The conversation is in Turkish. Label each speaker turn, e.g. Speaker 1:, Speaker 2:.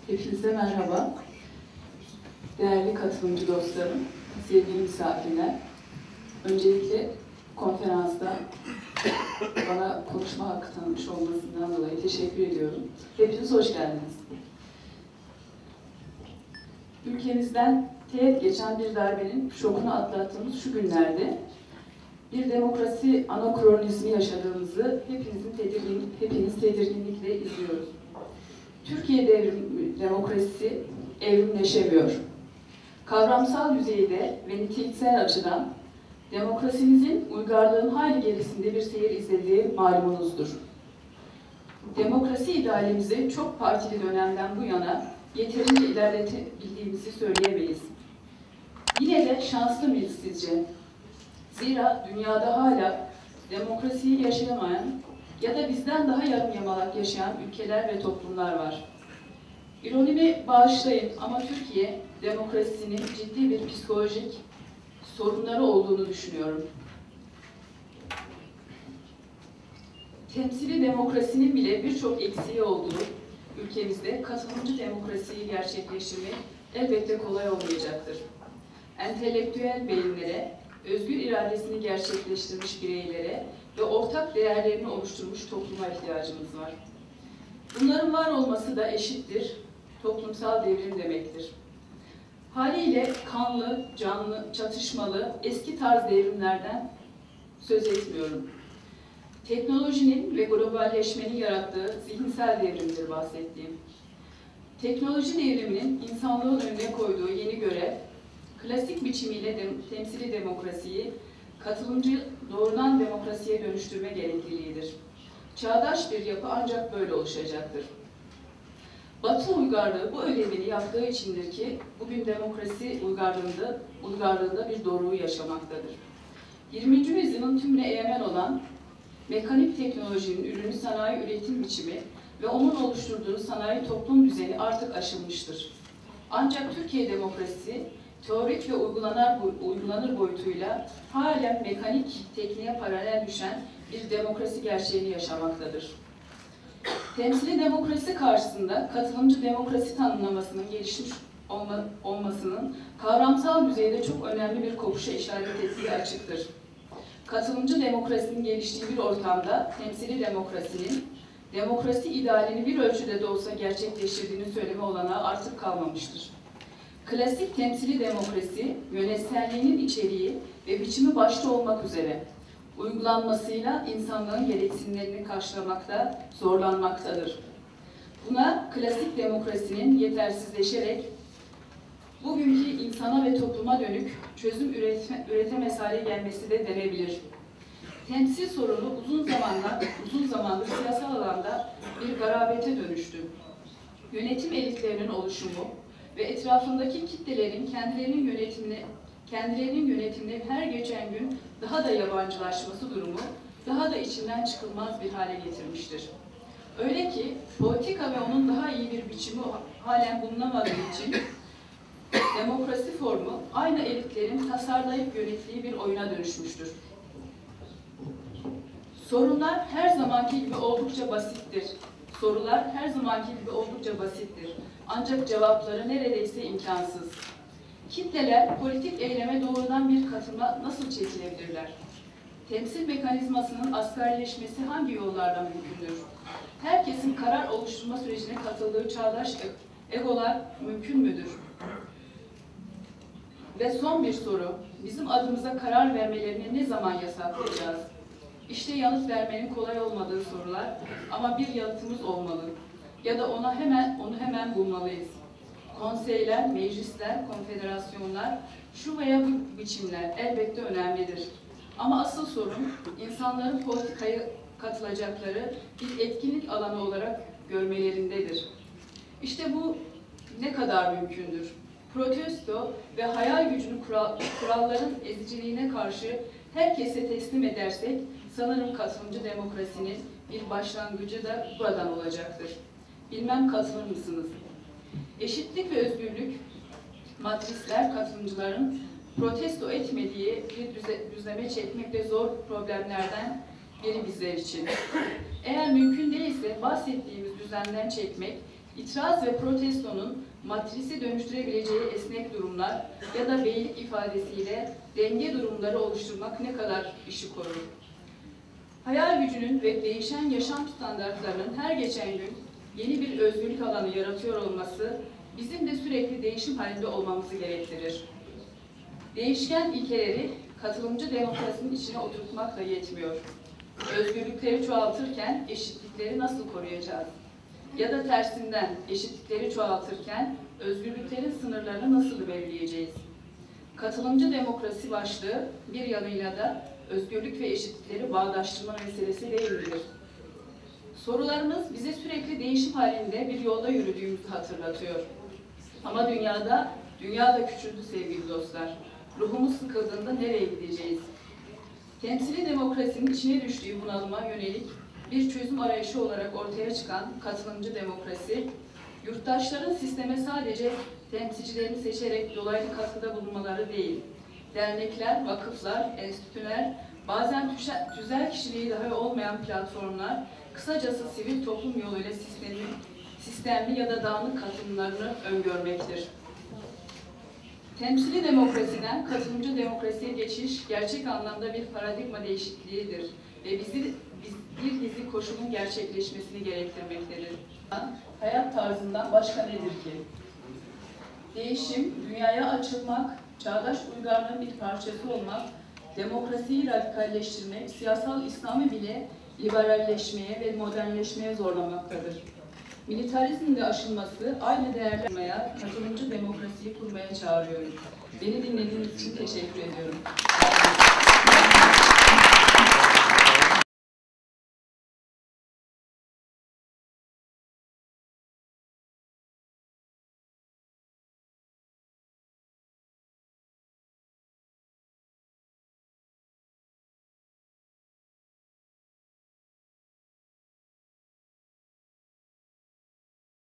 Speaker 1: Hepinize merhaba. Değerli katılımcı dostlarım, sevgili misafirler. Öncelikle konferansta bana konuşma hakkı tanımış olmasından dolayı teşekkür ediyorum. Hepiniz hoş geldiniz. Ülkemizden teğet geçen bir darbenin şokunu atlattığımız şu günlerde bir demokrasi anakronizmi yaşadığımızı hepiniz tedirginlikle izliyoruz. Türkiye demokrasisi evrimleşemiyor. Kavramsal düzeyde ve niteliksel açıdan demokrasimizin uygarlığın hayli gerisinde bir seyir izlediği malumunuzdur. Demokrasi idealimizi çok partili dönemden bu yana yeterince ilerletebildiğimizi söyleyemeyiz. Yine de şanslı mıyız sizce? Zira dünyada hala demokrasiyi yaşayamayan ya da bizden daha yarım yamalak yaşayan ülkeler ve toplumlar var. İronimi bağışlayın ama Türkiye demokrasisinin ciddi bir psikolojik sorunları olduğunu düşünüyorum. Temsili demokrasinin bile birçok eksiği olduğu ülkemizde katılımcı demokrasiyi gerçekleştirmek elbette kolay olmayacaktır. Entelektüel beyinlere, özgür iradesini gerçekleştirmiş bireylere ve ortak değerlerini oluşturmuş topluma ihtiyacımız var. Bunların var olması da eşittir toplumsal devrim demektir. Haliyle kanlı, canlı, çatışmalı, eski tarz devrimlerden söz etmiyorum. Teknolojinin ve globalleşmenin yarattığı zihinsel devrimdir bahsettiğim. Teknoloji devriminin insanlığın önüne koyduğu yeni görev, klasik biçimiyle temsili demokrasiyi katılımcı doğrudan demokrasiye dönüştürme gerekliliğidir. Çağdaş bir yapı ancak böyle oluşacaktır. Batı uygarlığı bu ödevini yaptığı içindir ki bugün demokrasi uygarlığında bir doruğu yaşamaktadır. 20. yüzyılın tümüne egemen olan mekanik teknolojinin ürünü sanayi üretim biçimi ve onun oluşturduğu sanayi toplum düzeni artık aşılmıştır. Ancak Türkiye demokrasisi teorik ve uygulanır boyutuyla halen mekanik tekniğe paralel düşen bir demokrasi gerçeğini yaşamaktadır. Temsili demokrasi karşısında katılımcı demokrasi tanımlamasının gelişmiş olmasının kavramsal düzeyde çok önemli bir kopuşa işaret ettiği açıktır. Katılımcı demokrasinin geliştiği bir ortamda temsili demokrasinin demokrasi idealini bir ölçüde de olsa gerçekleştirdiğini söyleme olanağı artık kalmamıştır. Klasik temsili demokrasi, yönetselliğinin içeriği ve biçimi başta olmak üzere uygulanmasıyla insanlığın gereksinimlerini karşılamakta zorlanmaktadır. Buna klasik demokrasinin yetersizleşerek bugünkü insana ve topluma dönük çözüm üretemez hale gelmesi de denebilir. Temsil sorunu uzun zamandır siyasal alanda bir garabete dönüştü. Yönetim elitlerinin oluşumu ve etrafındaki kitlelerin kendilerinin yönetimine her geçen gün daha da yabancılaşması durumu daha da içinden çıkılmaz bir hale getirmiştir. Öyle ki politika ve onun daha iyi bir biçimi halen bulunamadığı için demokrasi formu aynı elitlerin tasarlayıp yönettiği bir oyuna dönüşmüştür. Sorular her zamanki gibi oldukça basittir. Ancak cevapları neredeyse imkansız. Kitleler politik eyleme doğrudan bir katıma nasıl çekilebilirler? Temsil mekanizmasının asgarileşmesi hangi yollardan mümkündür? Herkesin karar oluşturma sürecine katıldığı çağdaş egolar mümkün müdür? Ve son bir soru, bizim adımıza karar vermelerini ne zaman yasaklayacağız? İşte yanıt vermenin kolay olmadığı sorular ama bir yanıtımız olmalı. Ya da onu hemen bulmalıyız. Konseyler, meclisler, konfederasyonlar, şu veya bu biçimler elbette önemlidir. Ama asıl sorun insanların politikaya katılacakları bir etkinlik alanı olarak görmelerindedir. İşte bu ne kadar mümkündür? Protesto ve hayal gücünü kuralların eziciliğine karşı herkese teslim edersek sanırım katılımcı demokrasinin bir başlangıcı da buradan olacaktır. Bilmem katılır mısınız? Eşitlik ve özgürlük matrisler katılımcıların protesto etmediği bir düzleme çekmekle zor problemlerden biri bizler için. Eğer mümkün değilse bahsettiğimiz düzlemden çekmek itiraz ve protestonun matrisi dönüştürebileceği esnek durumlar ya da beylik ifadesiyle denge durumları oluşturmak ne kadar işi korur? Hayal gücünün ve değişen yaşam standartlarının her geçen gün yeni bir özgürlük alanı yaratıyor olması bizim de sürekli değişim halinde olmamızı gerektirir. Değişken ilkeleri katılımcı demokrasinin içine oturtmakla yetmiyor. Özgürlükleri çoğaltırken eşitlikleri nasıl koruyacağız? Ya da tersinden eşitlikleri çoğaltırken özgürlüklerin sınırlarını nasıl belirleyeceğiz? Katılımcı demokrasi başlığı bir yanıyla da özgürlük ve eşitlikleri bağdaştırma meselesi değil midir? Sorularımız bize sürekli değişim halinde bir yolda yürüdüğümüzü hatırlatıyor. Ama dünya da küçüldü sevgili dostlar. Ruhumuz sıkıldığında nereye gideceğiz? Temsili demokrasinin içine düştüğü bunalıma yönelik bir çözüm arayışı olarak ortaya çıkan katılımcı demokrasi, yurttaşların sisteme sadece temsilcilerini seçerek dolaylı katkıda bulunmaları değil, dernekler, vakıflar, enstitüler, bazen tüzel kişiliği dahi olmayan platformlar, kısacası sivil toplum yoluyla sistemli ya da dağınık katılımlarını öngörmektir. Temsili demokrasiden katılımcı demokrasiye geçiş gerçek anlamda bir paradigma değişikliğidir ve bir dizi koşulun gerçekleşmesini gerektirmektedir. Hayat tarzından başka nedir ki? Değişim, dünyaya açılmak, çağdaş uygarlığın bir parçası olmak, demokrasiyi radikalleştirmek, siyasal İslam'ı bile liberalleşmeye ve modernleşmeye zorlamaktadır. Militarizmin de aşılması aynı değerlenmeye, katılımcı demokrasiyi kurmaya çağırıyorum. Beni dinlediğiniz için teşekkür ediyorum.